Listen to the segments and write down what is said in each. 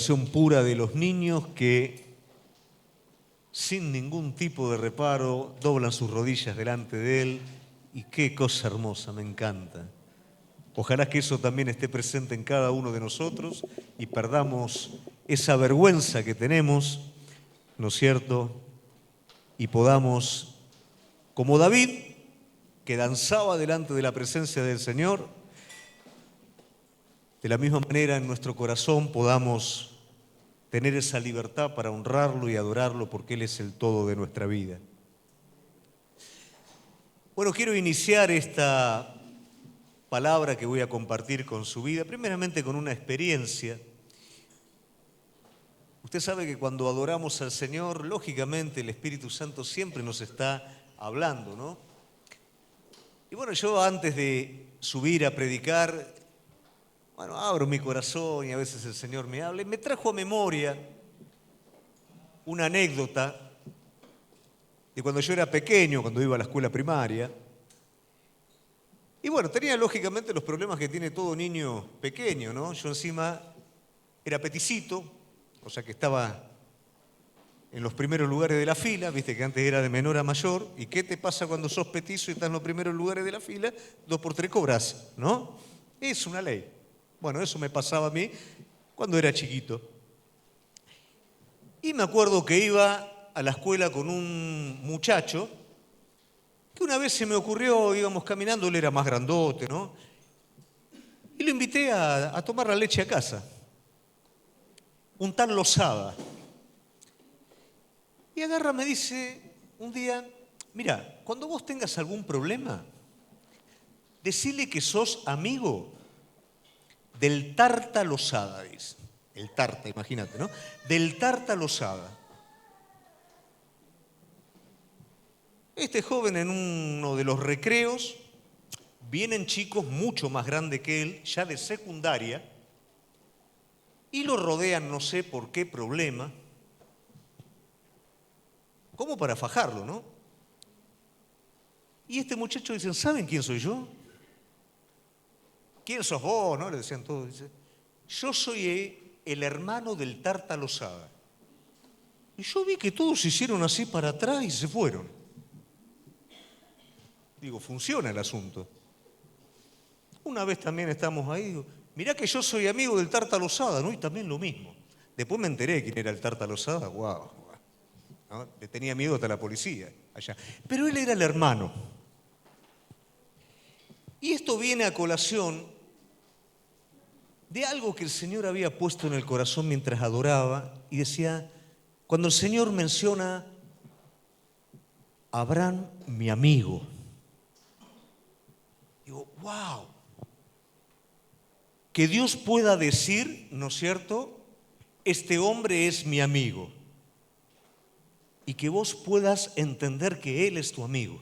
Son pura de los niños que sin ningún tipo de reparo doblan sus rodillas delante de Él y qué cosa hermosa, me encanta. Ojalá que eso también esté presente en cada uno de nosotros y perdamos esa vergüenza que tenemos, ¿no es cierto? Y podamos, como David, que danzaba delante de la presencia del Señor, de la misma manera en nuestro corazón podamos tener esa libertad para honrarlo y adorarlo porque Él es el todo de nuestra vida. Bueno, quiero iniciar esta palabra que voy a compartir con su vida, primeramente con una experiencia. Usted sabe que cuando adoramos al Señor, lógicamente el Espíritu Santo siempre nos está hablando, ¿no? Y bueno, yo antes de subir a predicar, bueno, abro mi corazón y a veces el Señor me habla y me trajo a memoria una anécdota de cuando yo era pequeño, cuando iba a la escuela primaria. Y bueno, tenía lógicamente los problemas que tiene todo niño pequeño, ¿no? Yo encima era peticito, o sea que estaba en los primeros lugares de la fila, viste que antes era de menor a mayor. ¿Y qué te pasa cuando sos petizo y estás en los primeros lugares de la fila? 2 por 3 cobras, ¿no? Es una ley. Bueno, eso me pasaba a mí cuando era chiquito. Y me acuerdo que iba a la escuela con un muchacho que una vez se me ocurrió, íbamos caminando, él era más grandote, ¿no? Y lo invité a tomar la leche a casa, un tal Lozada. Y agarra, me dice un día, mira, cuando vos tengas algún problema, decile que sos amigo del Tarta Lozada, dice. El Tarta, imagínate, ¿no? Del Tarta Lozada. Este joven en uno de los recreos, vienen chicos mucho más grandes que él, ya de secundaria, y lo rodean no sé por qué problema, como para fajarlo, ¿no? Y este muchacho dice, ¿saben quién soy yo? ¿Quién sos vos? ¿No? Le decían todos. Dice, yo soy el hermano del Tarta Lozada. Y yo vi que todos se hicieron así para atrás y se fueron. Digo, funciona el asunto. Una vez también estamos ahí, digo, mirá que yo soy amigo del Tarta Lozada, ¿no? Y también lo mismo. Después me enteré quién era el Tarta Lozada, guau, ¿no? Le tenía miedo hasta la policía allá. Pero él era el hermano. Y esto viene a colación de algo que el Señor había puesto en el corazón mientras adoraba y decía, cuando el Señor menciona a Abraham, mi amigo, digo, wow, que Dios pueda decir, ¿no es cierto?, este hombre es mi amigo y que vos puedas entender que Él es tu amigo.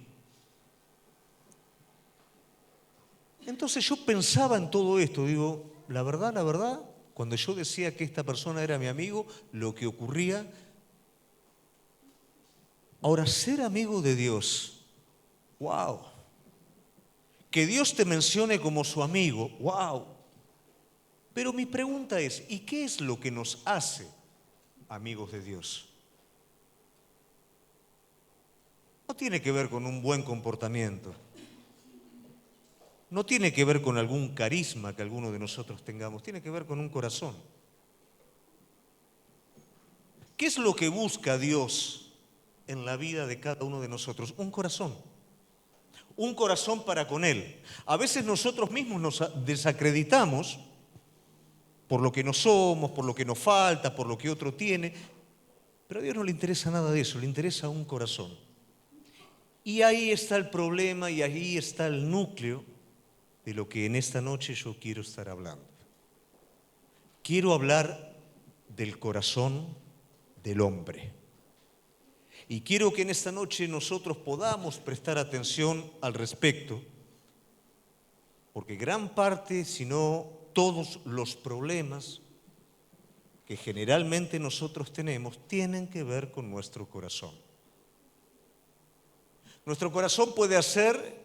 Entonces yo pensaba en todo esto, digo, la verdad, cuando yo decía que esta persona era mi amigo, lo que ocurría. Ahora, ser amigo de Dios, wow. Que Dios te mencione como su amigo, wow. Pero mi pregunta es, ¿y qué es lo que nos hace amigos de Dios? No tiene que ver con un buen comportamiento. No tiene que ver con algún carisma que alguno de nosotros tengamos, tiene que ver con un corazón. ¿Qué es lo que busca Dios en la vida de cada uno de nosotros? Un corazón para con Él. A veces nosotros mismos nos desacreditamos por lo que no somos, por lo que nos falta, por lo que otro tiene, pero a Dios no le interesa nada de eso, le interesa un corazón. Y ahí está el problema y ahí está el núcleo de lo que en esta noche yo quiero estar hablando. Quiero hablar del corazón del hombre. Y quiero que en esta noche nosotros podamos prestar atención al respecto, porque gran parte, si no todos los problemas que generalmente nosotros tenemos, tienen que ver con nuestro corazón. Nuestro corazón puede hacer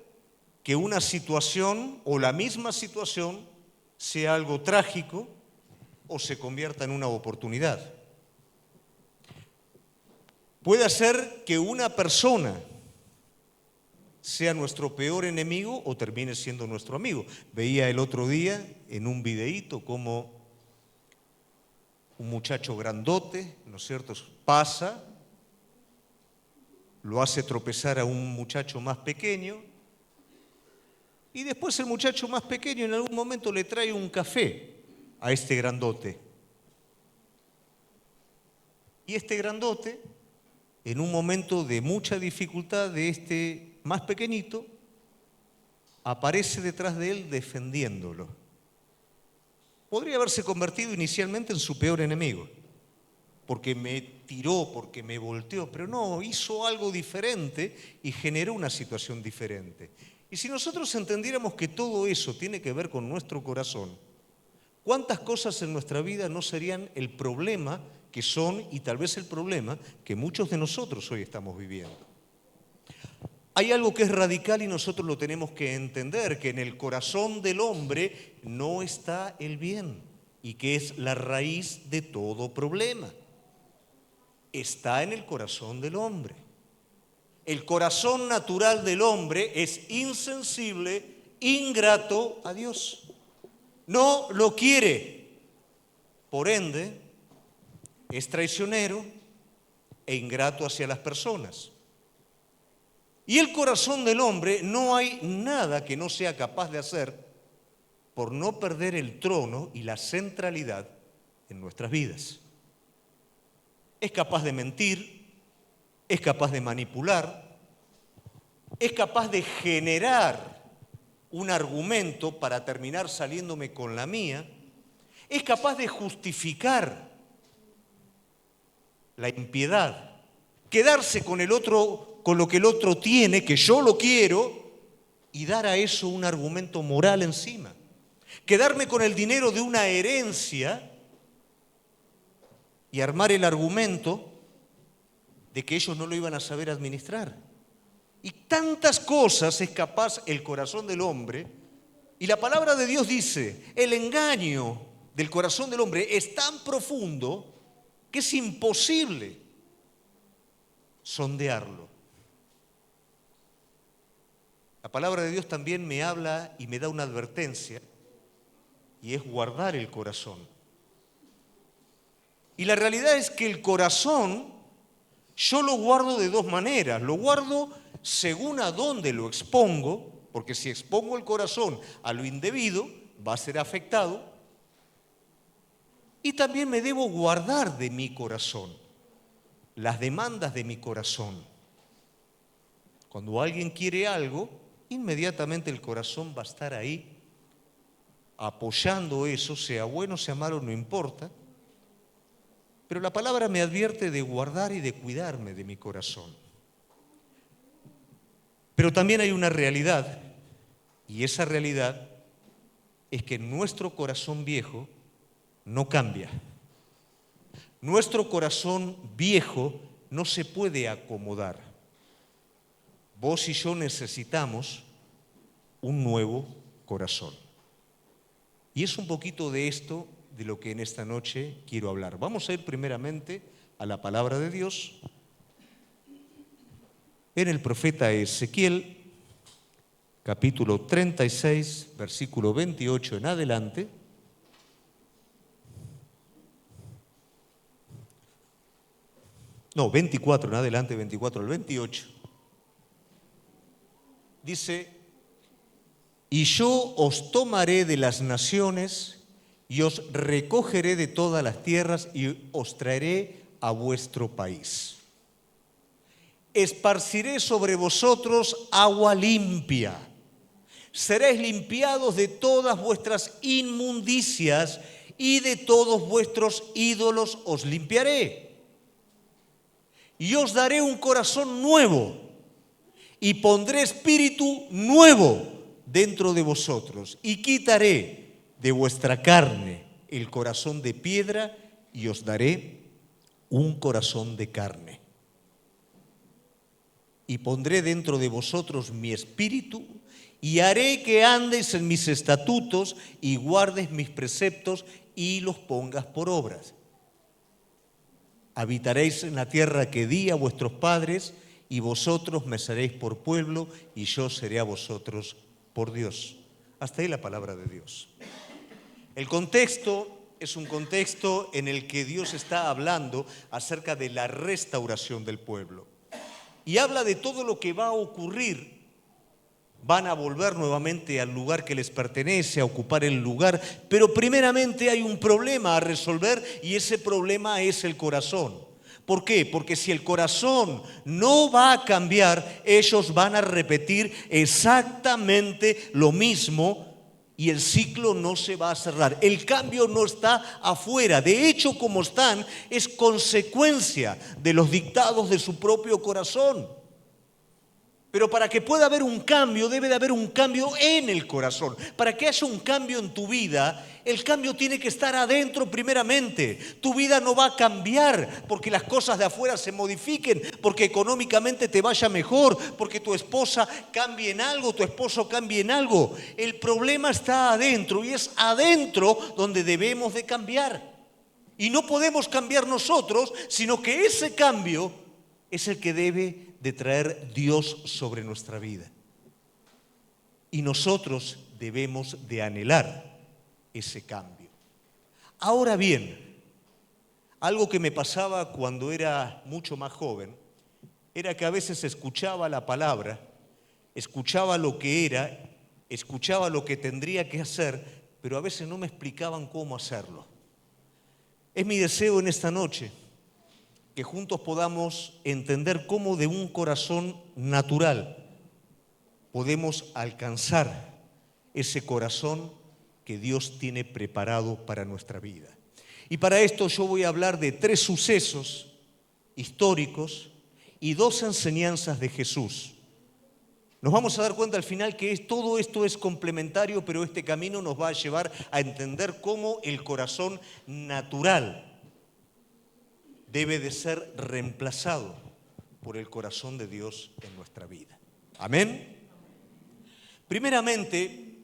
que una situación o la misma situación sea algo trágico o se convierta en una oportunidad. Puede ser que una persona sea nuestro peor enemigo o termine siendo nuestro amigo. Veía el otro día en un videíto cómo un muchacho grandote, ¿no es cierto?, pasa, lo hace tropezar a un muchacho más pequeño y después el muchacho más pequeño en algún momento le trae un café a este grandote. Y este grandote, en un momento de mucha dificultad de este más pequeñito, aparece detrás de él defendiéndolo. Podría haberse convertido inicialmente en su peor enemigo, porque me tiró, porque me volteó, pero no, hizo algo diferente y generó una situación diferente. Y si nosotros entendiéramos que todo eso tiene que ver con nuestro corazón, ¿cuántas cosas en nuestra vida no serían el problema que son y tal vez el problema que muchos de nosotros hoy estamos viviendo? Hay algo que es radical y nosotros lo tenemos que entender, que en el corazón del hombre no está el bien y que es la raíz de todo problema. Está en el corazón del hombre. El corazón natural del hombre es insensible, ingrato a Dios. No lo quiere. Por ende, es traicionero e ingrato hacia las personas. Y el corazón del hombre no hay nada que no sea capaz de hacer por no perder el trono y la centralidad en nuestras vidas. Es capaz de mentir, es capaz de manipular, es capaz de generar un argumento para terminar saliéndome con la mía, es capaz de justificar la impiedad, quedarse con el otro, con lo que el otro tiene, que yo lo quiero, y dar a eso un argumento moral encima. Quedarme con el dinero de una herencia y armar el argumento de que ellos no lo iban a saber administrar. Y tantas cosas es capaz el corazón del hombre, y la palabra de Dios dice, el engaño del corazón del hombre es tan profundo que es imposible sondearlo. La palabra de Dios también me habla y me da una advertencia, y es guardar el corazón. Y la realidad es que el corazón yo lo guardo de dos maneras. Lo guardo según a dónde lo expongo, porque si expongo el corazón a lo indebido, va a ser afectado. Y también me debo guardar de mi corazón, las demandas de mi corazón. Cuando alguien quiere algo, inmediatamente el corazón va a estar ahí, apoyando eso, sea bueno, sea malo, no importa. Pero la palabra me advierte de guardar y de cuidarme de mi corazón. Pero también hay una realidad, y esa realidad es que nuestro corazón viejo no cambia. Nuestro corazón viejo no se puede acomodar. Vos y yo necesitamos un nuevo corazón. Y es un poquito de esto de lo que en esta noche quiero hablar. Vamos a ir primeramente a la palabra de Dios en el profeta Ezequiel, capítulo 36, versículo 28 en adelante. No, 24 en adelante, 24 al 28. Dice, y yo os tomaré de las naciones y os recogeré de todas las tierras y os traeré a vuestro país. Esparciré sobre vosotros agua limpia. Seréis limpiados de todas vuestras inmundicias y de todos vuestros ídolos os limpiaré. Y os daré un corazón nuevo y pondré espíritu nuevo dentro de vosotros y quitaré de vuestra carne el corazón de piedra y os daré un corazón de carne. Y pondré dentro de vosotros mi espíritu y haré que andes en mis estatutos y guardes mis preceptos y los pongas por obras. Habitaréis en la tierra que di a vuestros padres, y vosotros me seréis por pueblo, y yo seré a vosotros por Dios. Hasta ahí la palabra de Dios. El contexto es un contexto en el que Dios está hablando acerca de la restauración del pueblo. Y habla de todo lo que va a ocurrir. Van a volver nuevamente al lugar que les pertenece, a ocupar el lugar, pero primeramente hay un problema a resolver y ese problema es el corazón. ¿Por qué? Porque si el corazón no va a cambiar, ellos van a repetir exactamente lo mismo y el ciclo no se va a cerrar. El cambio no está afuera. De hecho, como están, es consecuencia de los dictados de su propio corazón. Pero para que pueda haber un cambio, debe de haber un cambio en el corazón. Para que haya un cambio en tu vida, el cambio tiene que estar adentro primeramente. Tu vida no va a cambiar porque las cosas de afuera se modifiquen, porque económicamente te vaya mejor, porque tu esposa cambie en algo, tu esposo cambie en algo. El problema está adentro y es adentro donde debemos de cambiar. Y no podemos cambiar nosotros, sino que ese cambio es el que debe de traer Dios sobre nuestra vida. Y nosotros debemos de anhelar ese cambio. Ahora bien, algo que me pasaba cuando era mucho más joven, era que a veces escuchaba la palabra, escuchaba lo que era, escuchaba lo que tendría que hacer, pero a veces no me explicaban cómo hacerlo. Es mi deseo en esta noche que juntos podamos entender cómo de un corazón natural podemos alcanzar ese corazón que Dios tiene preparado para nuestra vida. Y para esto yo voy a hablar de 3 sucesos históricos y 2 enseñanzas de Jesús. Nos vamos a dar cuenta al final que todo esto es complementario, pero este camino nos va a llevar a entender cómo el corazón natural debe de ser reemplazado por el corazón de Dios en nuestra vida. Amén. Primeramente,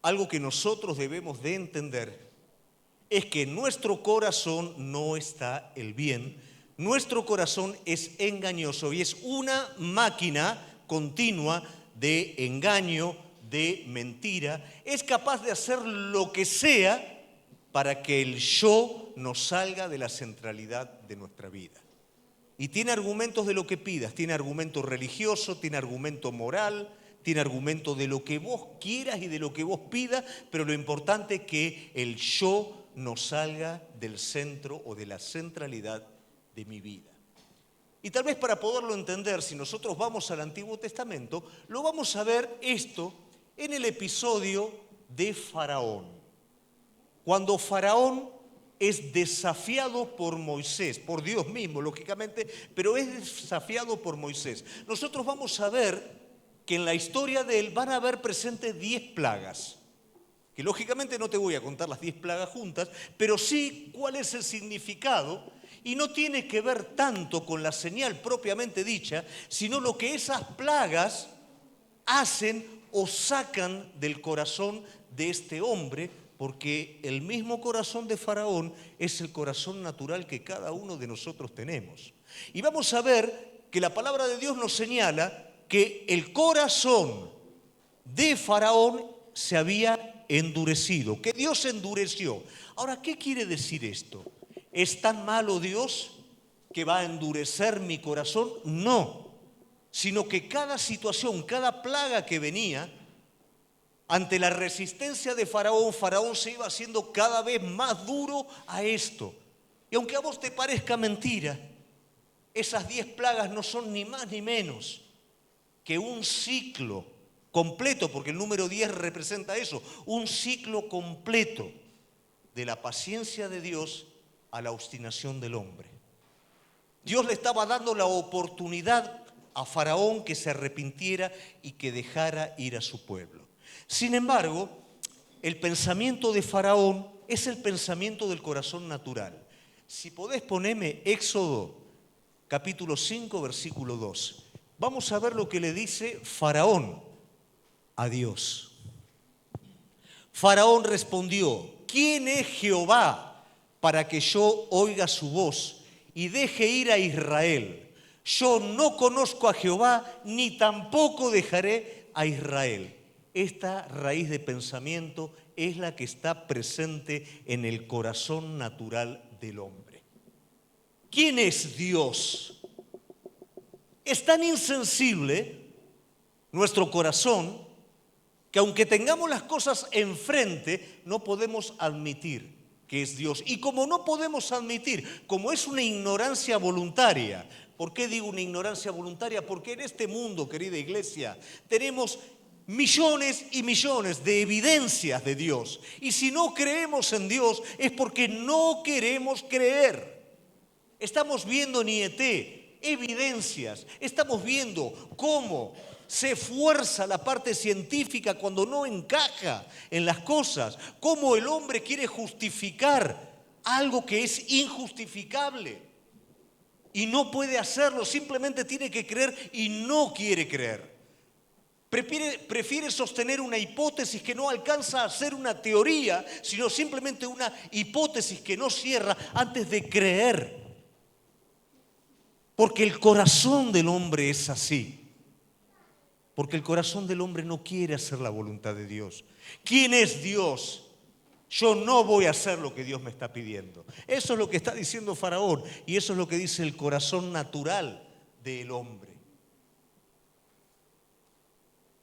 algo que nosotros debemos de entender es que en nuestro corazón no está el bien. Nuestro corazón es engañoso y es una máquina continua de engaño, de mentira. Es capaz de hacer lo que sea para que el yo nos salga de la centralidad de nuestra vida. Y tiene argumentos de lo que pidas, tiene argumento religioso, tiene argumento moral, tiene argumento de lo que vos quieras y de lo que vos pidas, pero lo importante es que el yo nos salga del centro o de la centralidad de mi vida. Y tal vez para poderlo entender, si nosotros vamos al Antiguo Testamento, lo vamos a ver esto en el episodio de Faraón. Cuando Faraón es desafiado por Moisés, por Dios mismo, lógicamente, pero es desafiado por Moisés. Nosotros vamos a ver que en la historia de él van a haber presentes 10 plagas, que lógicamente no te voy a contar las 10 plagas juntas, pero sí cuál es el significado, y no tiene que ver tanto con la señal propiamente dicha, sino lo que esas plagas hacen o sacan del corazón de este hombre, porque el mismo corazón de Faraón es el corazón natural que cada uno de nosotros tenemos. Y vamos a ver que la palabra de Dios nos señala que el corazón de Faraón se había endurecido, que Dios endureció. Ahora, ¿qué quiere decir esto? ¿Es tan malo Dios que va a endurecer mi corazón? No, sino que cada situación, cada plaga que venía, ante la resistencia de Faraón, Faraón se iba haciendo cada vez más duro a esto. Y aunque a vos te parezca mentira, esas 10 plagas no son ni más ni menos que un ciclo completo, porque el número 10 representa eso, un ciclo completo de la paciencia de Dios a la obstinación del hombre. Dios le estaba dando la oportunidad a Faraón que se arrepintiera y que dejara ir a su pueblo. Sin embargo, el pensamiento de Faraón es el pensamiento del corazón natural. Si podés ponerme Éxodo capítulo 5, versículo 2. Vamos a ver lo que le dice Faraón a Dios. Faraón respondió: ¿quién es Jehová para que yo oiga su voz y deje ir a Israel? Yo no conozco a Jehová, ni tampoco dejaré a Israel. Esta raíz de pensamiento es la que está presente en el corazón natural del hombre. ¿Quién es Dios? Es tan insensible nuestro corazón que aunque tengamos las cosas enfrente, no podemos admitir que es Dios. Y como no podemos admitir, como es una ignorancia voluntaria. ¿Por qué digo una ignorancia voluntaria? Porque en este mundo, querida iglesia, tenemos millones y millones de evidencias de Dios. Y si no creemos en Dios es porque no queremos creer. Estamos viendo en IET evidencias, estamos viendo cómo se esfuerza la parte científica cuando no encaja en las cosas, cómo el hombre quiere justificar algo que es injustificable y no puede hacerlo, simplemente tiene que creer y no quiere creer. Prefiere sostener una hipótesis que no alcanza a ser una teoría, sino simplemente una hipótesis que no cierra antes de creer. Porque el corazón del hombre es así. Porque el corazón del hombre no quiere hacer la voluntad de Dios. ¿Quién es Dios? Yo no voy a hacer lo que Dios me está pidiendo. Eso es lo que está diciendo Faraón y eso es lo que dice el corazón natural del hombre.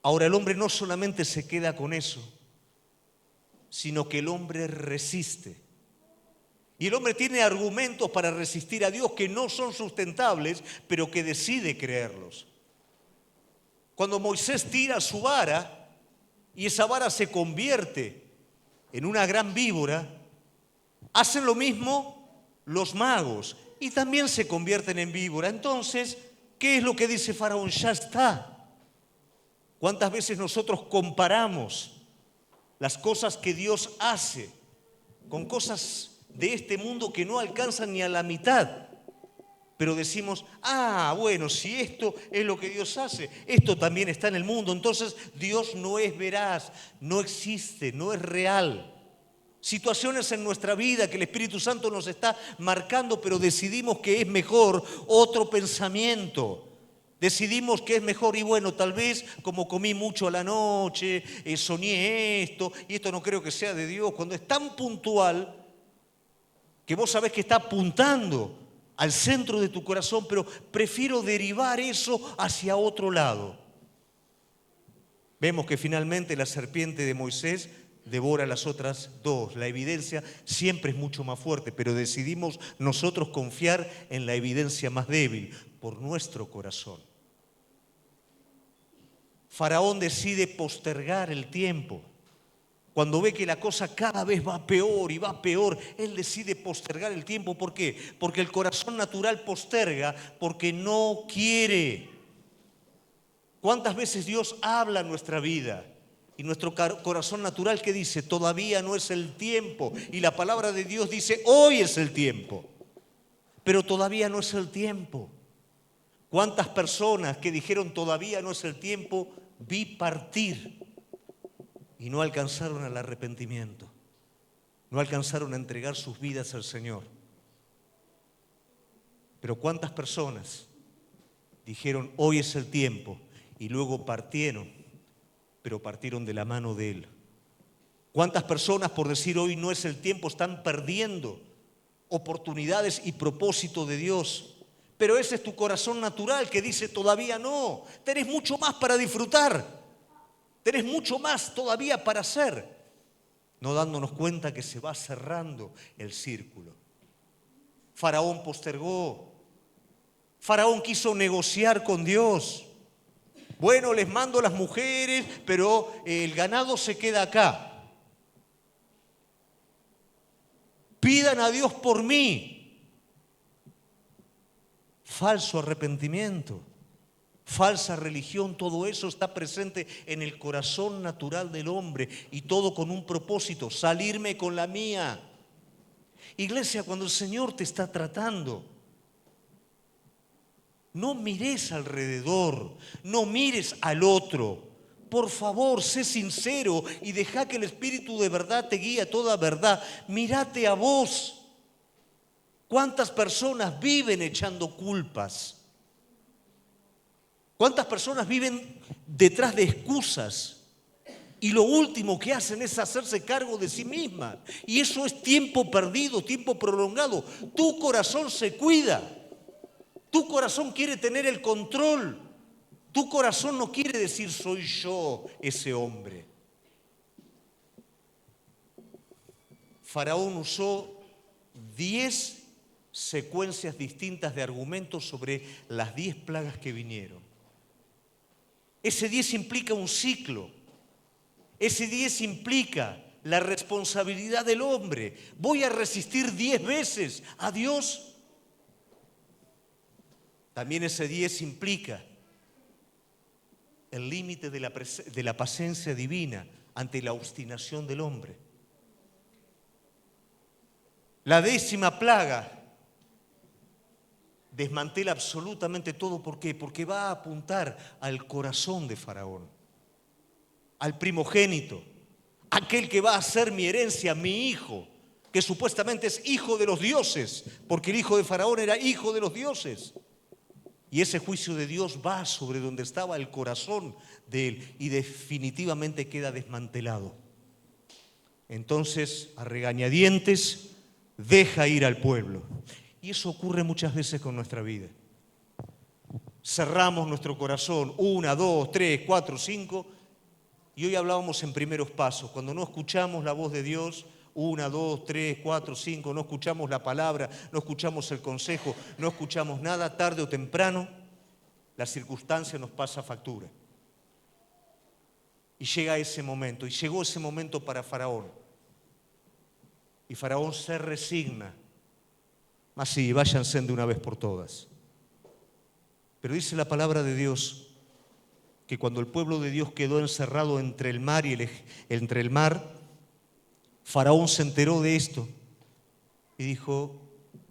Ahora, el hombre no solamente se queda con eso, sino que el hombre resiste. Y el hombre tiene argumentos para resistir a Dios que no son sustentables, pero que decide creerlos. Cuando Moisés tira su vara y esa vara se convierte en una gran víbora, hacen lo mismo los magos y también se convierten en víbora. Entonces, ¿qué es lo que dice Faraón? Ya está. ¿Cuántas veces nosotros comparamos las cosas que Dios hace con cosas de este mundo que no alcanzan ni a la mitad? Pero decimos, bueno, si esto es lo que Dios hace, esto también está en el mundo, entonces Dios no es veraz, no existe, no es real. Situaciones en nuestra vida que el Espíritu Santo nos está marcando, pero decidimos que es mejor otro pensamiento. Decidimos que es mejor y bueno, tal vez como comí mucho a la noche, soñé esto y esto no creo que sea de Dios. Cuando es tan puntual que vos sabés que está apuntando al centro de tu corazón, pero prefiero derivar eso hacia otro lado. Vemos que finalmente la serpiente de Moisés devora las otras dos. La evidencia siempre es mucho más fuerte, pero decidimos nosotros confiar en la evidencia más débil, por nuestro corazón. Faraón decide postergar el tiempo. Cuando ve que la cosa cada vez va peor y va peor, él decide postergar el tiempo. ¿Por qué? Porque el corazón natural posterga porque no quiere. ¿Cuántas veces Dios habla en nuestra vida? Y nuestro corazón natural, ¿qué dice? Todavía no es el tiempo. Y la palabra de Dios dice, hoy es el tiempo. Pero todavía no es el tiempo. ¿Cuántas personas que dijeron todavía no es el tiempo, vi partir y no alcanzaron al arrepentimiento? No alcanzaron a entregar sus vidas al Señor. Pero ¿cuántas personas dijeron hoy es el tiempo y luego partieron, pero partieron de la mano de Él? ¿Cuántas personas por decir hoy no es el tiempo están perdiendo oportunidades y propósito de Dios? Pero ese es tu corazón natural que dice todavía no, tenés mucho más para disfrutar, tenés mucho más todavía para hacer, no dándonos cuenta que se va cerrando el círculo. Faraón postergó, Faraón quiso negociar con Dios. Bueno, les mando las mujeres, pero el ganado se queda acá. Pidan a Dios por mí. Falso arrepentimiento, falsa religión, todo eso está presente en el corazón natural del hombre y todo con un propósito, salirme con la mía. Iglesia, cuando el Señor te está tratando, no mires alrededor, no mires al otro, por favor, sé sincero y deja que el Espíritu de verdad te guíe a toda verdad. Mírate a vos. ¿Cuántas personas viven echando culpas? ¿Cuántas personas viven detrás de excusas? Y lo último que hacen es hacerse cargo de sí mismas. Y eso es tiempo perdido, tiempo prolongado. Tu corazón se cuida. Tu corazón quiere tener el control. Tu corazón no quiere decir soy yo ese hombre. Faraón usó 10 secuencias distintas de argumentos sobre las 10 plagas que vinieron. Ese 10 implica un ciclo. Ese 10 implica la responsabilidad del hombre. ¿Voy a resistir 10 veces a Dios? También ese 10 implica el límite de la paciencia divina ante la obstinación del hombre. La 10ª plaga desmantela absolutamente todo. ¿Por qué? Porque va a apuntar al corazón de Faraón, al primogénito, aquel que va a ser mi herencia, mi hijo, que supuestamente es hijo de los dioses, porque el hijo de Faraón era hijo de los dioses. Y ese juicio de Dios va sobre donde estaba el corazón de él y definitivamente queda desmantelado. Entonces, a regañadientes, deja ir al pueblo. Y eso ocurre muchas veces con nuestra vida. Cerramos nuestro corazón, 1, 2, 3, 4, 5. Y hoy hablábamos en primeros pasos. Cuando no escuchamos la voz de Dios, 1, 2, 3, 4, 5, no escuchamos la palabra, no escuchamos el consejo, no escuchamos nada, tarde o temprano, la circunstancia nos pasa factura. Y llega ese momento, y llegó ese momento para Faraón. Y Faraón se resigna. Mas sí, váyanse de una vez por todas. Pero dice la palabra de Dios que cuando el pueblo de Dios quedó encerrado entre el mar Faraón se enteró de esto y dijo: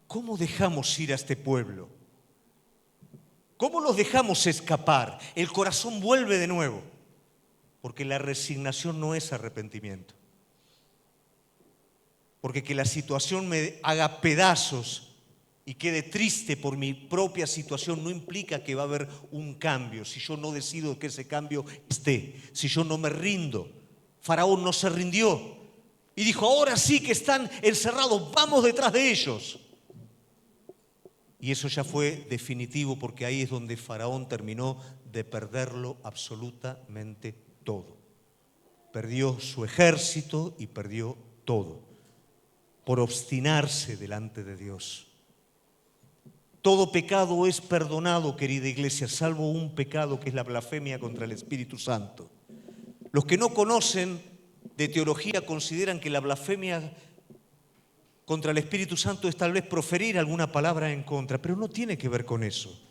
¿cómo dejamos ir a este pueblo? ¿Cómo los dejamos escapar? El corazón vuelve de nuevo, porque la resignación no es arrepentimiento. Porque que la situación me haga pedazos y quede triste por mi propia situación no implica que va a haber un cambio si yo no decido que ese cambio esté, si yo no me rindo. Faraón no se rindió y dijo: ahora sí que están encerrados, vamos detrás de ellos. Y eso ya fue definitivo, porque ahí es donde Faraón terminó de perderlo absolutamente todo. Perdió su ejército y perdió todo por obstinarse delante de Dios. Todo pecado es perdonado, querida iglesia, salvo un pecado que es la blasfemia contra el Espíritu Santo. Los que no conocen de teología consideran que la blasfemia contra el Espíritu Santo es tal vez proferir alguna palabra en contra, pero no tiene que ver con eso.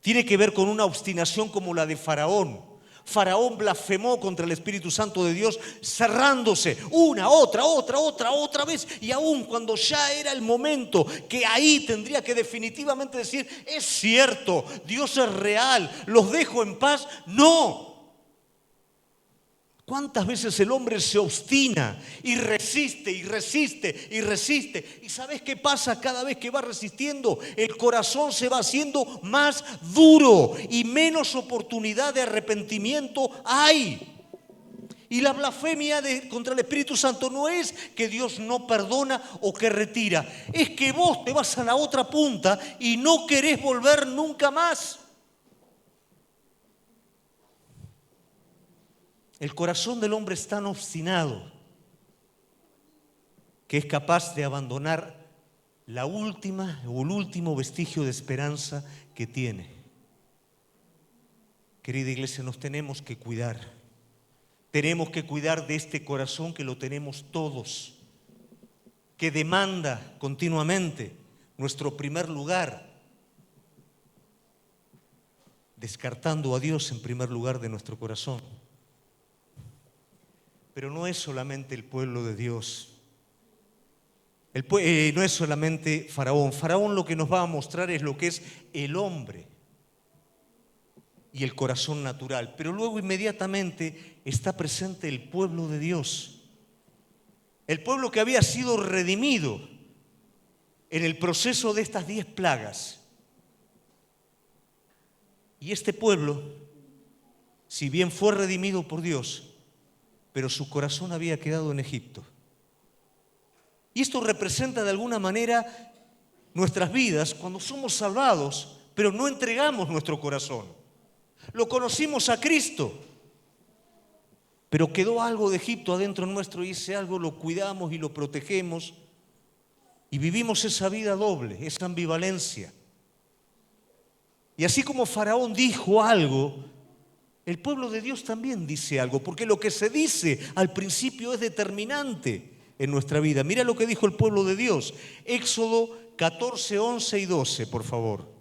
Tiene que ver con una obstinación como la de Faraón. Faraón blasfemó contra el Espíritu Santo de Dios, cerrándose una, otra vez. Y aún cuando ya era el momento que ahí tendría que definitivamente decir: es cierto, Dios es real, los dejo en paz. No. ¿Cuántas veces el hombre se obstina y resiste y resiste y resiste? ¿Y sabes qué pasa cada vez que va resistiendo? El corazón se va haciendo más duro y menos oportunidad de arrepentimiento hay. Y la blasfemia contra el Espíritu Santo no es que Dios no perdona o que retira. Es que vos te vas a la otra punta y no querés volver nunca más. El corazón del hombre es tan obstinado que es capaz de abandonar la última o el último vestigio de esperanza que tiene. Querida iglesia, nos tenemos que cuidar. Tenemos que cuidar de este corazón que lo tenemos todos, que demanda continuamente nuestro primer lugar, descartando a Dios en primer lugar de nuestro corazón. Pero no es solamente el pueblo de Dios, no es solamente Faraón. Faraón lo que nos va a mostrar es lo que es el hombre. y el corazón natural. Pero luego inmediatamente está presente el pueblo de Dios. El pueblo que había sido redimido en el proceso de estas 10 plagas. Y este pueblo, si bien fue redimido por Dios, pero su corazón había quedado en Egipto. Y esto representa de alguna manera nuestras vidas cuando somos salvados, pero no entregamos nuestro corazón. Lo conocimos a Cristo, pero quedó algo de Egipto adentro nuestro y ese algo lo cuidamos y lo protegemos y vivimos esa vida doble, esa ambivalencia. Y así como Faraón dijo algo, el pueblo de Dios también dice algo, porque lo que se dice al principio es determinante en nuestra vida. Mira lo que dijo el pueblo de Dios. Éxodo 14, 11 y 12, por favor.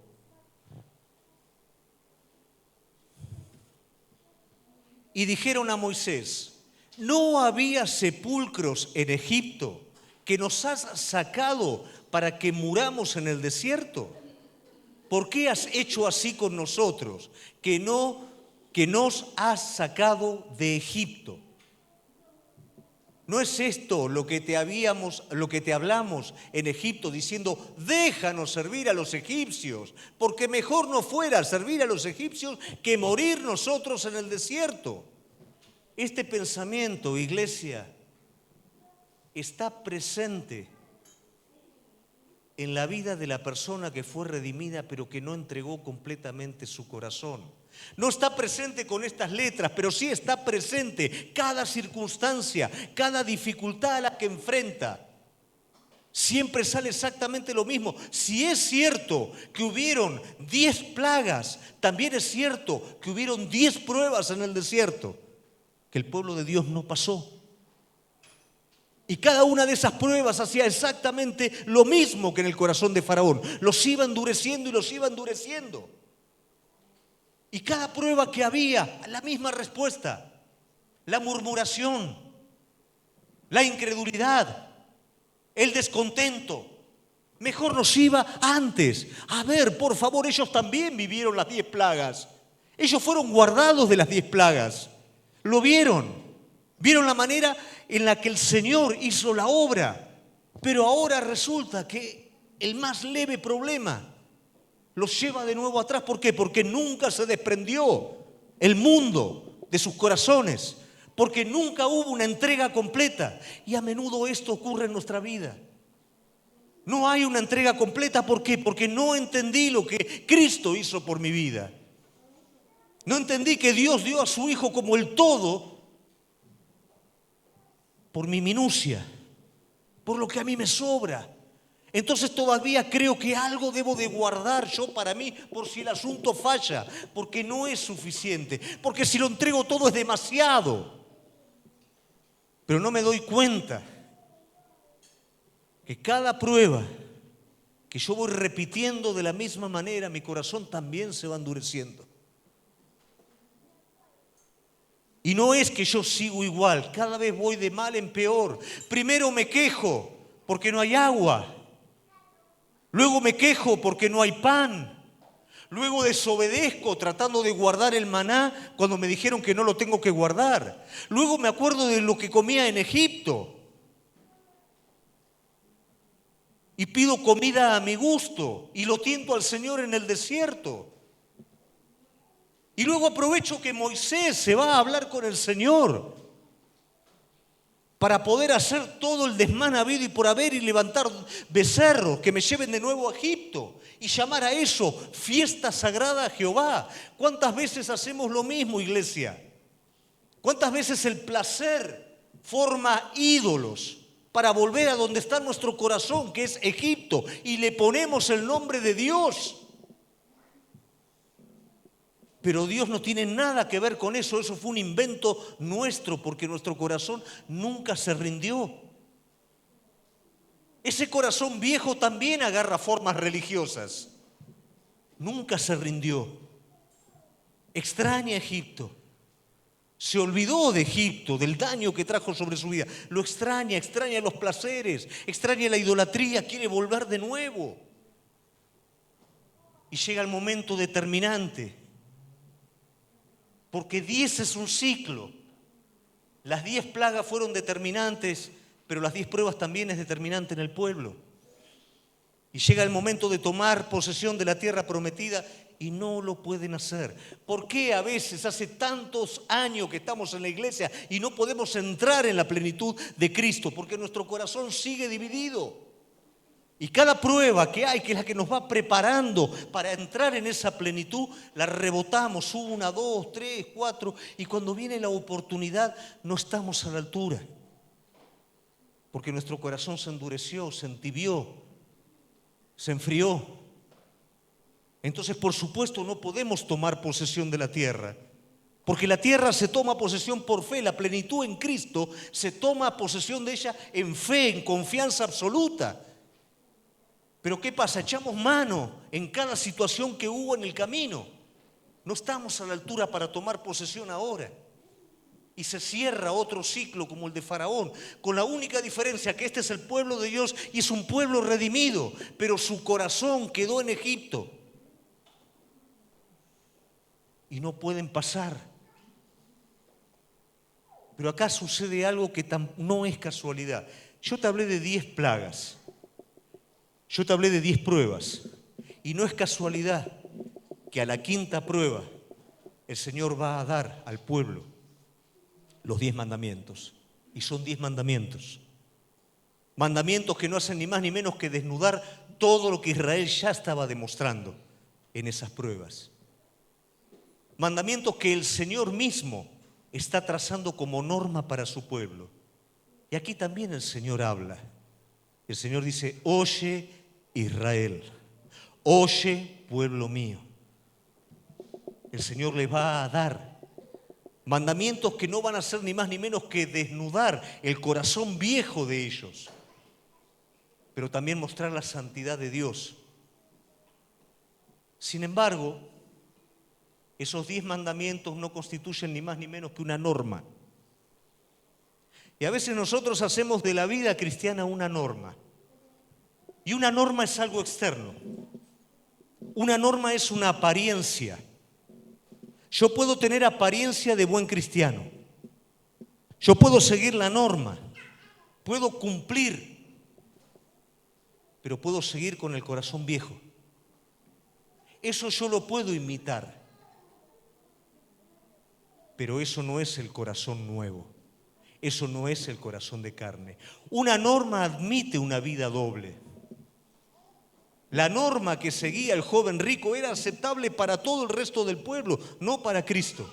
Y dijeron a Moisés: ¿no había sepulcros en Egipto que nos has sacado para que muramos en el desierto? ¿Por qué has hecho así con nosotros, que nos has sacado de Egipto? ¿No es esto lo que te hablamos en Egipto diciendo: déjanos servir a los egipcios, porque mejor no fuera servir a los egipcios que morir nosotros en el desierto? Este pensamiento, iglesia, está presente en la vida de la persona que fue redimida pero que no entregó completamente su corazón. No está presente con estas letras, pero sí está presente cada circunstancia, cada dificultad a la que enfrenta. Siempre sale exactamente lo mismo. Si es cierto que hubieron 10 plagas, también es cierto que hubieron 10 pruebas en el desierto que el pueblo de Dios no pasó. Y cada una de esas pruebas hacía exactamente lo mismo que en el corazón de Faraón. Los iba endureciendo y los iba endureciendo. Y cada prueba que había, la misma respuesta: la murmuración, la incredulidad, el descontento. Mejor nos iba antes. A ver, por favor, ellos también vivieron las 10 plagas. Ellos fueron guardados de las 10 plagas. Lo vieron. Vieron la manera en la que el Señor hizo la obra. Pero ahora resulta que el más leve problema los lleva de nuevo atrás. ¿Por qué? Porque nunca se desprendió el mundo de sus corazones. Porque nunca hubo una entrega completa. Y a menudo esto ocurre en nuestra vida. No hay una entrega completa. ¿Por qué? Porque no entendí lo que Cristo hizo por mi vida. No entendí que Dios dio a su Hijo como el todo por mi minucia, por lo que a mí me sobra. Entonces todavía creo que algo debo de guardar yo para mí por si el asunto falla, porque no es suficiente, porque si lo entrego todo es demasiado. Pero no me doy cuenta que cada prueba que yo voy repitiendo de la misma manera, mi corazón también se va endureciendo. Y no es que yo sigo igual, cada vez voy de mal en peor. Primero me quejo porque no hay agua. Luego me quejo porque no hay pan. Luego desobedezco tratando de guardar el maná cuando me dijeron que no lo tengo que guardar. Luego me acuerdo de lo que comía en Egipto. Y pido comida a mi gusto y lo tiento al Señor en el desierto. Y luego aprovecho que Moisés se va a hablar con el Señor para poder hacer todo el desmán habido y por haber y levantar becerros que me lleven de nuevo a Egipto y llamar a eso fiesta sagrada a Jehová. ¿Cuántas veces hacemos lo mismo, iglesia? ¿Cuántas veces el placer forma ídolos para volver a donde está nuestro corazón, que es Egipto, y le ponemos el nombre de Dios? Pero Dios no tiene nada que ver con eso. Eso fue un invento nuestro porque nuestro corazón nunca se rindió. Ese corazón viejo también agarra formas religiosas. Nunca se rindió. Extraña Egipto. Se olvidó de Egipto, del daño que trajo sobre su vida. Lo extraña los placeres, extraña la idolatría, quiere volver de nuevo. Y llega el momento determinante. porque 10 es un ciclo. Las 10 plagas fueron determinantes, pero las 10 pruebas también es determinante en el pueblo. Y llega el momento de tomar posesión de la tierra prometida y no lo pueden hacer. ¿Por qué a veces hace tantos años que estamos en la iglesia y no podemos entrar en la plenitud de Cristo? Porque nuestro corazón sigue dividido. Y cada prueba que hay, que es la que nos va preparando para entrar en esa plenitud, la rebotamos 1, 2, 3, 4, y cuando viene la oportunidad no estamos a la altura. Porque nuestro corazón se endureció, se entibió, se enfrió. Entonces, por supuesto, no podemos tomar posesión de la tierra. Porque la tierra se toma posesión por fe, la plenitud en Cristo se toma posesión de ella en fe, en confianza absoluta. Pero ¿qué pasa? Echamos mano en cada situación que hubo en el camino. No estamos a la altura para tomar posesión ahora. Y se cierra otro ciclo como el de Faraón, con la única diferencia que este es el pueblo de Dios y es un pueblo redimido, pero su corazón quedó en Egipto. Y no pueden pasar. Pero acá sucede algo que no es casualidad. Yo te hablé de 10 plagas. Yo te hablé de 10 pruebas. Y no es casualidad que a la quinta prueba el Señor va a dar al pueblo los 10 mandamientos. Y son 10 mandamientos. Mandamientos que no hacen ni más ni menos que desnudar todo lo que Israel ya estaba demostrando en esas pruebas. Mandamientos que el Señor mismo está trazando como norma para su pueblo. Y aquí también el Señor habla. El Señor dice: oye Israel, oye pueblo mío. El Señor les va a dar mandamientos que no van a ser ni más ni menos que desnudar el corazón viejo de ellos, pero también mostrar la santidad de Dios. Sin embargo, esos 10 mandamientos no constituyen ni más ni menos que una norma. Y a veces nosotros hacemos de la vida cristiana una norma. Y una norma es algo externo. Una norma es una apariencia. Yo puedo tener apariencia de buen cristiano. Yo puedo seguir la norma. Puedo cumplir. Pero puedo seguir con el corazón viejo. Eso yo lo puedo imitar. Pero eso no es el corazón nuevo. Eso no es el corazón de carne. Una norma admite una vida doble. La norma que seguía el joven rico era aceptable para todo el resto del pueblo, no para Cristo.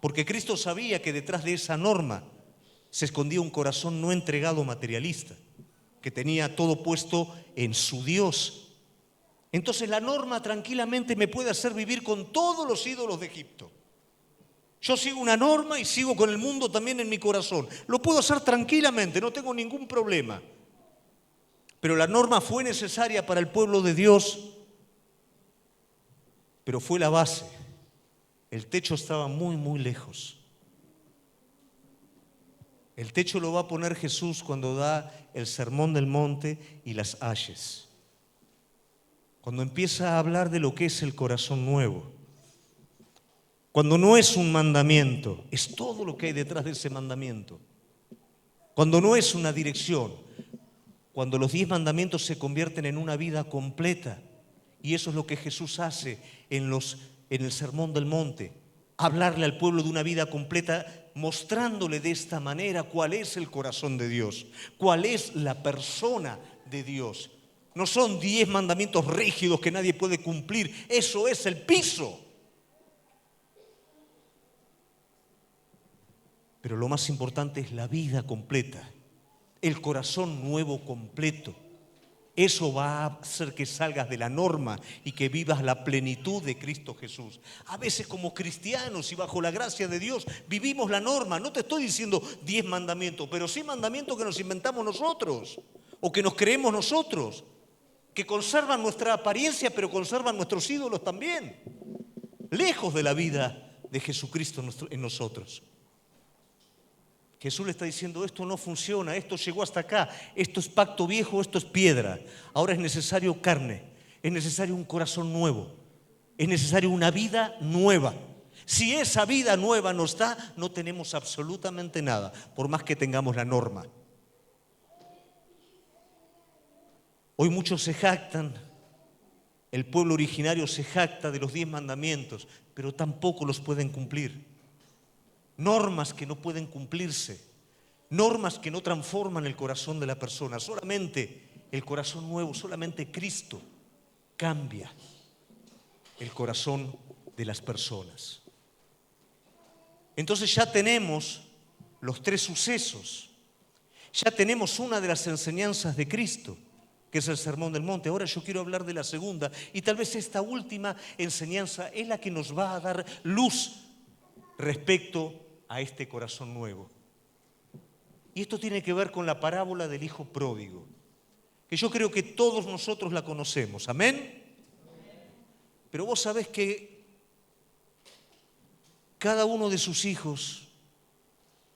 Porque Cristo sabía que detrás de esa norma se escondía un corazón no entregado materialista, que tenía todo puesto en su Dios. Entonces la norma tranquilamente me puede hacer vivir con todos los ídolos de Egipto. Yo sigo una norma y sigo con el mundo también en mi corazón. Lo puedo hacer tranquilamente, no tengo ningún problema. Pero la norma fue necesaria para el pueblo de Dios, pero fue la base. El techo estaba muy, muy lejos. El techo lo va a poner Jesús cuando da el sermón del monte y las ayes. Cuando empieza a hablar de lo que es el corazón nuevo. Cuando no es un mandamiento, es todo lo que hay detrás de ese mandamiento. Cuando no es una dirección. Cuando los 10 mandamientos se convierten en una vida completa. Y eso es lo que Jesús hace en el Sermón del Monte. Hablarle al pueblo de una vida completa, mostrándole de esta manera cuál es el corazón de Dios, cuál es la persona de Dios. No son 10 mandamientos rígidos que nadie puede cumplir. Eso es el piso. Pero lo más importante es la vida completa. El corazón nuevo completo. Eso va a hacer que salgas de la norma y que vivas la plenitud de Cristo Jesús. A veces como cristianos y bajo la gracia de Dios vivimos la norma. No te estoy diciendo 10 mandamientos, pero sí mandamientos que nos inventamos nosotros o que nos creemos nosotros, que conservan nuestra apariencia pero conservan nuestros ídolos también, lejos de la vida de Jesucristo en nosotros. Jesús le está diciendo: esto no funciona, esto llegó hasta acá, esto es pacto viejo, esto es piedra. Ahora es necesario carne, es necesario un corazón nuevo, es necesario una vida nueva. Si esa vida nueva no está, no tenemos absolutamente nada, por más que tengamos la norma. Hoy muchos se jactan, el pueblo originario se jacta de los 10 mandamientos, pero tampoco los pueden cumplir. Normas que no pueden cumplirse, normas que no transforman el corazón de la persona. Solamente el corazón nuevo, solamente Cristo cambia el corazón de las personas. Entonces ya tenemos los 3 sucesos, ya tenemos una de las enseñanzas de Cristo, que es el Sermón del Monte. Ahora yo quiero hablar de la segunda, y tal vez esta última enseñanza es la que nos va a dar luz respecto a este corazón nuevo. Y esto tiene que ver con la parábola del hijo pródigo, que yo creo que todos nosotros la conocemos. ¿Amén? Pero vos sabés que cada uno de sus hijos,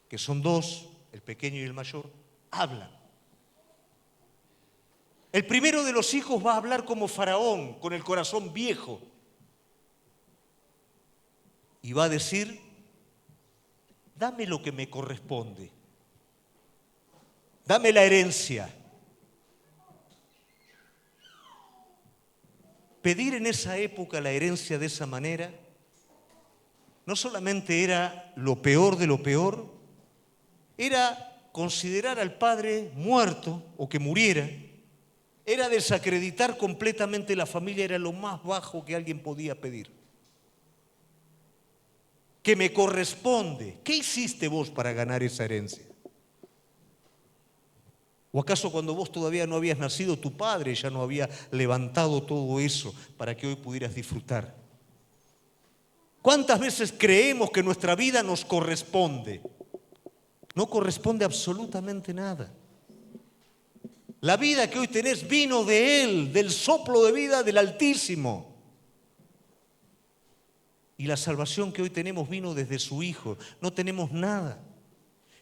que son 2, el pequeño y el mayor, hablan. El primero de los hijos va a hablar como Faraón, con el corazón viejo. Y va a decir: dame lo que me corresponde. Dame la herencia. Pedir en esa época la herencia de esa manera no solamente era lo peor de lo peor, era considerar al padre muerto o que muriera, era desacreditar completamente la familia, era lo más bajo que alguien podía pedir. Que me corresponde. ¿Qué hiciste vos para ganar esa herencia? ¿O acaso cuando vos todavía no habías nacido, tu padre ya no había levantado todo eso para que hoy pudieras disfrutar? ¿Cuántas veces creemos que nuestra vida nos corresponde? No corresponde absolutamente nada. La vida que hoy tenés vino de Él, del soplo de vida del Altísimo. Y la salvación que hoy tenemos vino desde su Hijo. No tenemos nada.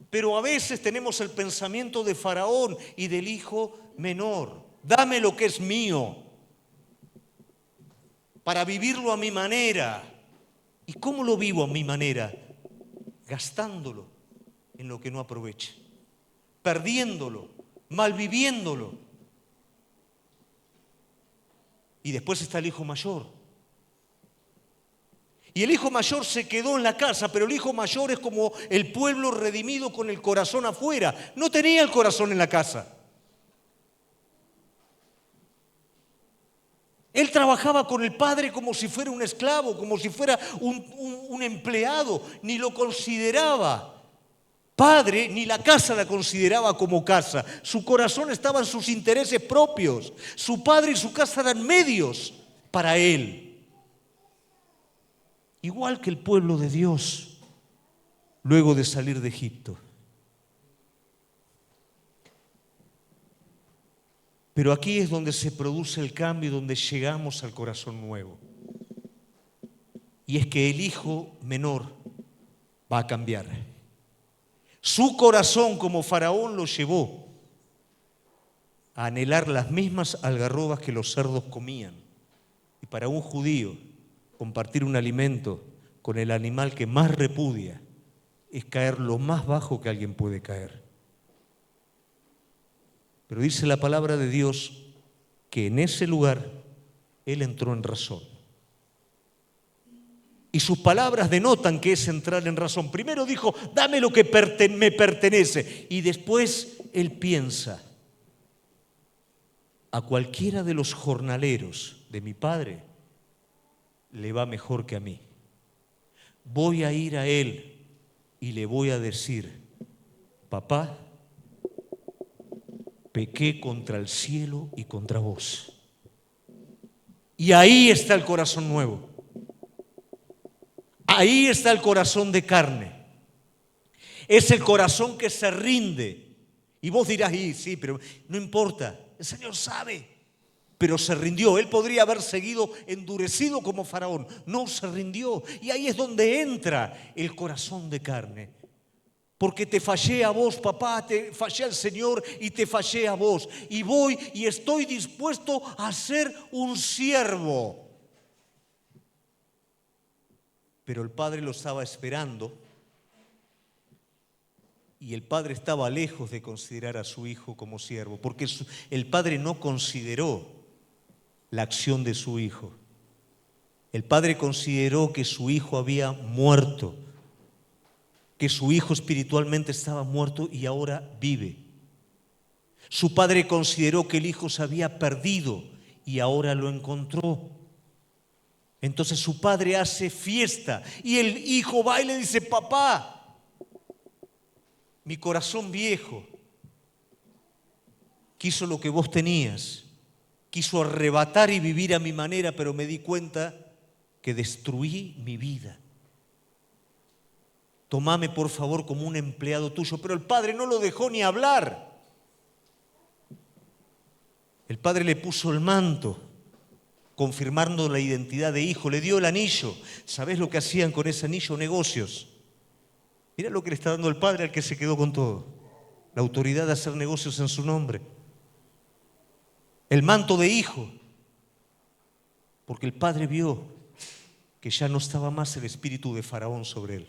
Pero a veces tenemos el pensamiento de Faraón y del hijo menor. Dame lo que es mío para vivirlo a mi manera. ¿Y cómo lo vivo a mi manera? Gastándolo en lo que no aproveche, perdiéndolo, malviviéndolo. Y después está el hijo mayor. Y el hijo mayor se quedó en la casa, pero el hijo mayor es como el pueblo redimido con el corazón afuera. No tenía el corazón en la casa. Él trabajaba con el padre como si fuera un esclavo, como si fuera un empleado. Ni lo consideraba padre, ni la casa la consideraba como casa. Su corazón estaba en sus intereses propios. Su padre y su casa eran medios para él. Igual que el pueblo de Dios, luego de salir de Egipto. Pero aquí es donde se produce el cambio, donde llegamos al corazón nuevo. Y es que el hijo menor va a cambiar. Su corazón, como Faraón, lo llevó a anhelar las mismas algarrobas que los cerdos comían. Y para un judío, compartir un alimento con el animal que más repudia es caer lo más bajo que alguien puede caer. Pero dice la palabra de Dios que en ese lugar él entró en razón. Y sus palabras denotan que es entrar en razón. Primero dijo: dame lo que me pertenece. Y después él piensa: a cualquiera de los jornaleros de mi padre le va mejor que a mí. Voy a ir a él y le voy a decir: papá, pequé contra el cielo y contra vos. Y ahí está el corazón nuevo. Ahí está el corazón de carne. Es el corazón que se rinde. Y vos dirás: y sí, pero no importa, el Señor sabe. Pero se rindió. Él podría haber seguido endurecido como Faraón. No, se rindió. Y ahí es donde entra el corazón de carne. Porque te fallé a vos, papá, te fallé al Señor y te fallé a vos. Y voy y estoy dispuesto a ser un siervo. pero el padre lo estaba esperando y el padre estaba lejos de considerar a su hijo como siervo, porque el padre no consideró la acción de su hijo. El padre consideró que su hijo había muerto, que su hijo espiritualmente estaba muerto y ahora vive. Su padre consideró que el hijo se había perdido y ahora lo encontró. Entonces su padre hace fiesta y el hijo va y le dice: papá, mi corazón viejo quiso lo que vos tenías, quiso arrebatar y vivir a mi manera, pero me di cuenta que destruí mi vida. Tomame por favor como un empleado tuyo. Pero el padre no lo dejó ni hablar. El padre le puso el manto, confirmando la identidad de hijo, le dio el anillo. ¿Sabés lo que hacían con ese anillo? Negocios. Mirá lo que le está dando el padre al que se quedó con todo: la autoridad de hacer negocios en su nombre. El manto de hijo, porque el padre vio que ya no estaba más el espíritu de Faraón sobre él.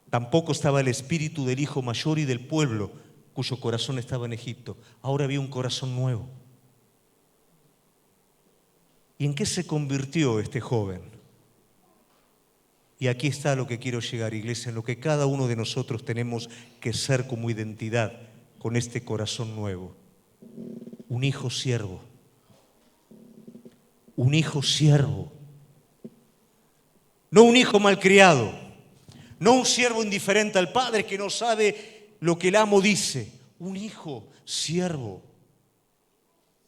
Tampoco estaba el espíritu del hijo mayor y del pueblo, cuyo corazón estaba en Egipto. Ahora había un corazón nuevo. ¿Y en qué se convirtió este joven? Y aquí está lo que quiero llegar, iglesia, en lo que cada uno de nosotros tenemos que ser como identidad con este corazón nuevo. Un hijo siervo. Un hijo siervo. No un hijo malcriado, no un siervo indiferente al padre que no sabe lo que el amo dice. Un hijo siervo.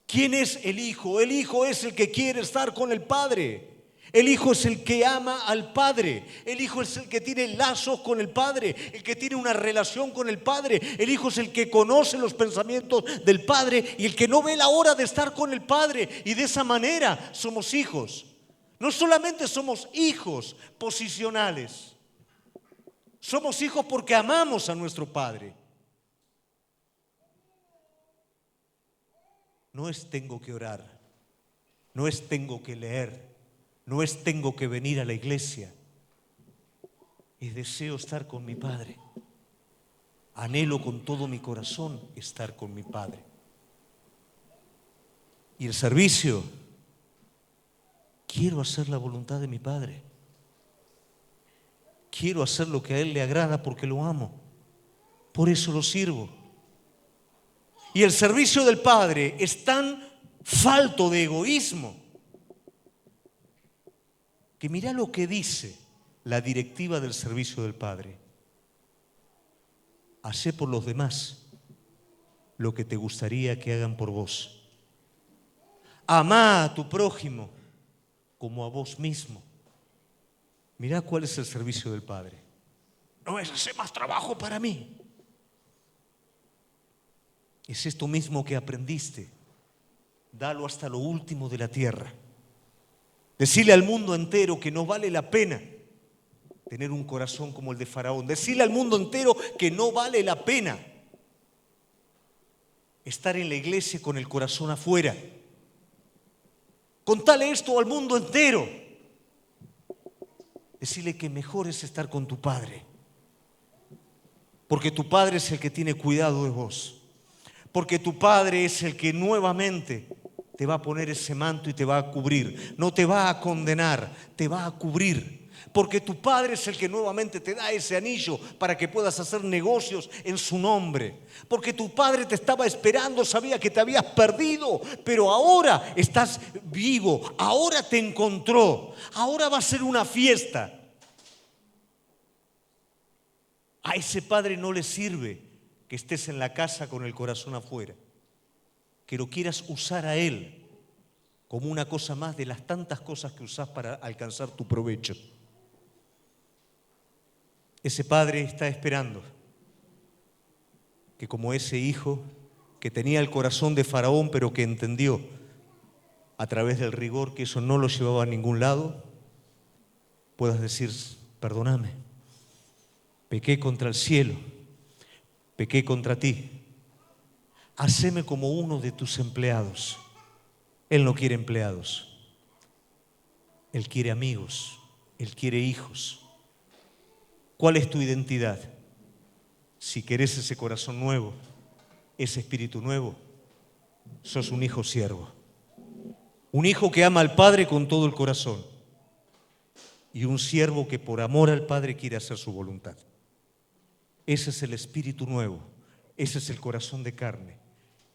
¿Quién es el hijo? El hijo es el que quiere estar con el padre. El hijo es el que ama al padre. El hijo es el que tiene lazos con el padre, el que tiene una relación con el padre. El hijo es el que conoce los pensamientos del padre y el que no ve la hora de estar con el padre. Y de esa manera somos hijos. No solamente somos hijos posicionales, somos hijos porque amamos a nuestro Padre. No es tengo que orar, no es tengo que leer, no es tengo que venir a la iglesia. Es deseo estar con mi Padre. Anhelo con todo mi corazón estar con mi Padre. Y el servicio: quiero hacer la voluntad de mi Padre. Quiero hacer lo que a Él le agrada porque lo amo. Por eso lo sirvo. Y el servicio del Padre es tan falto de egoísmo que mirá lo que dice la directiva del servicio del Padre: hacé por los demás lo que te gustaría que hagan por vos. Amá a tu prójimo como a vos mismo. Mirá cuál es el servicio del Padre. No es hacer más trabajo para mí. Es esto mismo que aprendiste. Dalo hasta lo último de la tierra. Decirle al mundo entero que no vale la pena tener un corazón como el de Faraón. Decirle al mundo entero que no vale la pena estar en la iglesia con el corazón afuera. Contale esto al mundo entero. Decirle que mejor es estar con tu Padre, porque tu Padre es el que tiene cuidado de vos, porque tu Padre es el que nuevamente te va a poner ese manto y te va a cubrir. No te va a condenar, te va a cubrir, porque tu Padre es el que nuevamente te da ese anillo para que puedas hacer negocios en su nombre, porque tu Padre te estaba esperando, sabía que te habías perdido, pero ahora estás vivo, ahora te encontró, ahora va a ser una fiesta. A ese Padre no le sirve que estés en la casa con el corazón afuera, que lo quieras usar a Él como una cosa más de las tantas cosas que usás para alcanzar tu provecho. Ese Padre está esperando que, como ese hijo que tenía el corazón de Faraón, pero que entendió a través del rigor que eso no lo llevaba a ningún lado, puedas decir: perdóname, pequé contra el cielo, pequé contra ti, haceme como uno de tus empleados. Él no quiere empleados, Él quiere amigos, Él quiere hijos. ¿Cuál es tu identidad? Si querés ese corazón nuevo, ese espíritu nuevo, sos un hijo siervo. Un hijo que ama al Padre con todo el corazón. Y un siervo que por amor al Padre quiere hacer su voluntad. Ese es el espíritu nuevo. Ese es el corazón de carne.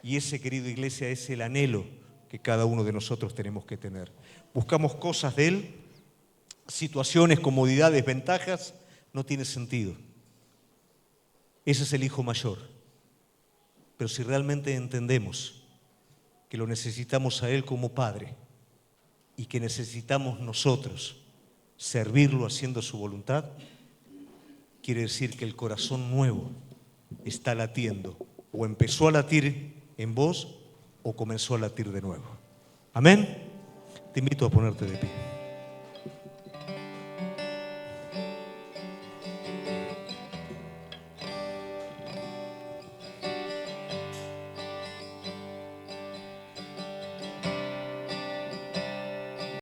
Y ese, querido iglesia, es el anhelo que cada uno de nosotros tenemos que tener. Buscamos cosas de Él, situaciones, comodidades, ventajas, no tiene sentido. Ese es el hijo mayor. Pero si realmente entendemos que lo necesitamos a Él como Padre y que necesitamos nosotros servirlo haciendo su voluntad, quiere decir que el corazón nuevo está latiendo, o empezó a latir en vos o comenzó a latir de nuevo. Amén. Te invito a ponerte de pie.